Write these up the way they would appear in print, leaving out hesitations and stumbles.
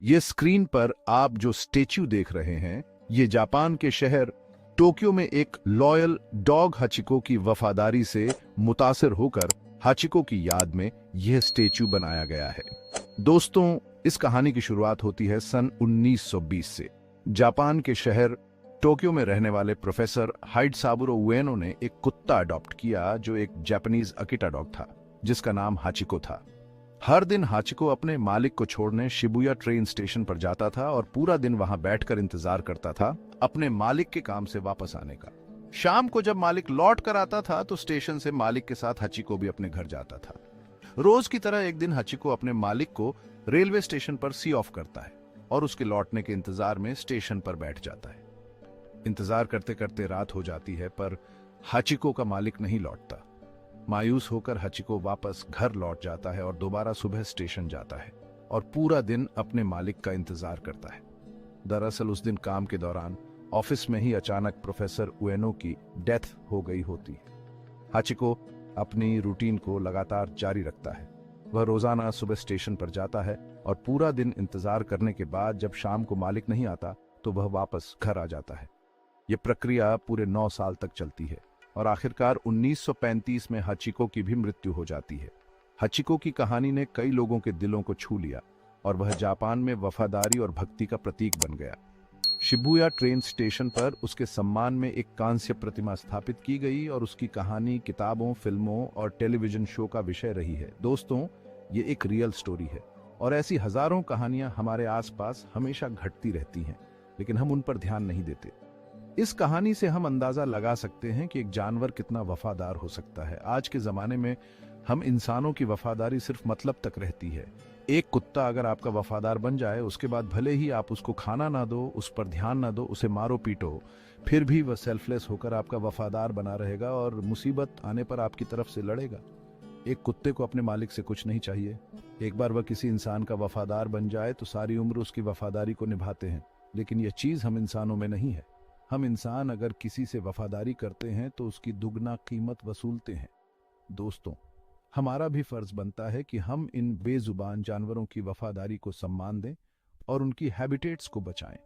ये स्क्रीन पर आप जो स्टेच्यू देख रहे हैं, ये जापान के शहर टोक्यो में एक लॉयल डॉग हाचिको की वफादारी से मुतासिर होकर हाचिको की याद में यह स्टेच्यू बनाया गया है। दोस्तों, इस कहानी की शुरुआत होती है सन 1920 से। जापान के शहर टोक्यो में रहने वाले प्रोफेसर हाइडसाबुरो उएनो ने एक कुत्ता अडॉप्ट किया जो एक जापानीज अकिटा डॉग था, जिसका नाम हाचिको था। हर दिन हाचिको अपने मालिक को छोड़ने शिबुया ट्रेन स्टेशन पर जाता था और पूरा दिन वहां बैठकर इंतजार करता था अपने मालिक के काम से वापस आने का। शाम को जब मालिक लौट कर आता था तो स्टेशन से मालिक के साथ हाचिको भी अपने घर जाता था। रोज की तरह एक दिन हाचिको अपने मालिक को रेलवे स्टेशन पर सी ऑफ करता है और उसके लौटने के इंतजार में स्टेशन पर बैठ जाता है। इंतजार करते करते रात हो जाती है, पर हाचिको का मालिक नहीं लौटता। मायूस होकर हाचिको वापस घर लौट जाता है और दोबारा सुबह स्टेशन जाता है और पूरा दिन अपने मालिक का इंतजार करता है। दरअसल उस दिन काम के दौरान ऑफिस में ही अचानक प्रोफेसर उएनो की डेथ हो गई होती है। हाचिको अपनी रूटीन को लगातार जारी रखता है। वह रोजाना सुबह स्टेशन पर जाता है और पूरा दिन इंतजार करने के बाद जब शाम को मालिक नहीं आता तो वह वापस घर आ जाता है। यह प्रक्रिया पूरे 9 साल तक चलती है और आखिरकार 1935 में हाचिको की भी मृत्यु हो जाती है। हाचिको की कहानी ने कई लोगों के दिलों को छू लिया और वह जापान में वफादारी और भक्ति का प्रतीक बन गया। शिबुया ट्रेन स्टेशन पर उसके सम्मान में एक कांस्य प्रतिमा स्थापित की गई और उसकी कहानी किताबों, फिल्मों और टेलीविजन शो का विषय रही है। दोस्तों, ये एक रियल स्टोरी है और ऐसी हजारों कहानियां हमारे आसपास हमेशा घटती रहती हैं, लेकिन हम उन पर ध्यान नहीं देते। इस कहानी से हम अंदाजा लगा सकते हैं कि एक जानवर कितना वफादार हो सकता है। आज के जमाने में हम इंसानों की वफादारी सिर्फ मतलब तक रहती है। एक कुत्ता अगर आपका वफादार बन जाए, उसके बाद भले ही आप उसको खाना ना दो, उस पर ध्यान ना दो, उसे मारो पीटो, फिर भी वह सेल्फलेस होकर आपका वफादार बना रहेगा और मुसीबत आने पर आपकी तरफ से लड़ेगा। एक कुत्ते को अपने मालिक से कुछ नहीं चाहिए। एक बार वह किसी इंसान का वफादार बन जाए तो सारी उम्र उसकी वफादारी को निभाते हैं, लेकिन यह चीज हम इंसानों में नहीं है। हम इंसान अगर किसी से वफादारी करते हैं तो उसकी दुगना कीमत वसूलते हैं। दोस्तों, हमारा भी फर्ज बनता है कि हम इन बेजुबान जानवरों की वफादारी को सम्मान दें और उनकी हैबिटेट्स को बचाएं।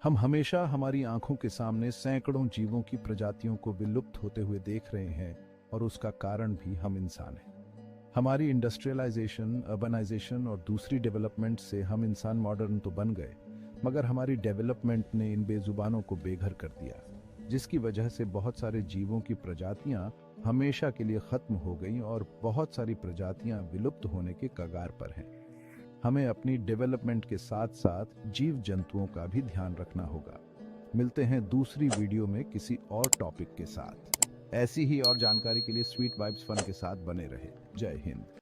हम हमेशा हमारी आंखों के सामने सैकड़ों जीवों की प्रजातियों को विलुप्त होते हुए देख रहे हैं और उसका कारण भी हम इंसान हैं। हमारी इंडस्ट्रियलाइजेशन, अर्बनाइजेशन और दूसरी डेवलपमेंट से हम इंसान मॉडर्न तो बन गए, मगर हमारी डेवलपमेंट ने इन बेजुबानों को बेघर कर दिया, जिसकी वजह से बहुत सारे जीवों की प्रजातियां हमेशा के लिए खत्म हो गईं और बहुत सारी प्रजातियां विलुप्त होने के कगार पर हैं। हमें अपनी डेवलपमेंट के साथ साथ जीव जंतुओं का भी ध्यान रखना होगा। मिलते हैं दूसरी वीडियो में किसी और टॉपिक के साथ। ऐसी ही और जानकारी के लिए स्वीट वाइब्स फन के साथ बने रहे। जय हिंद।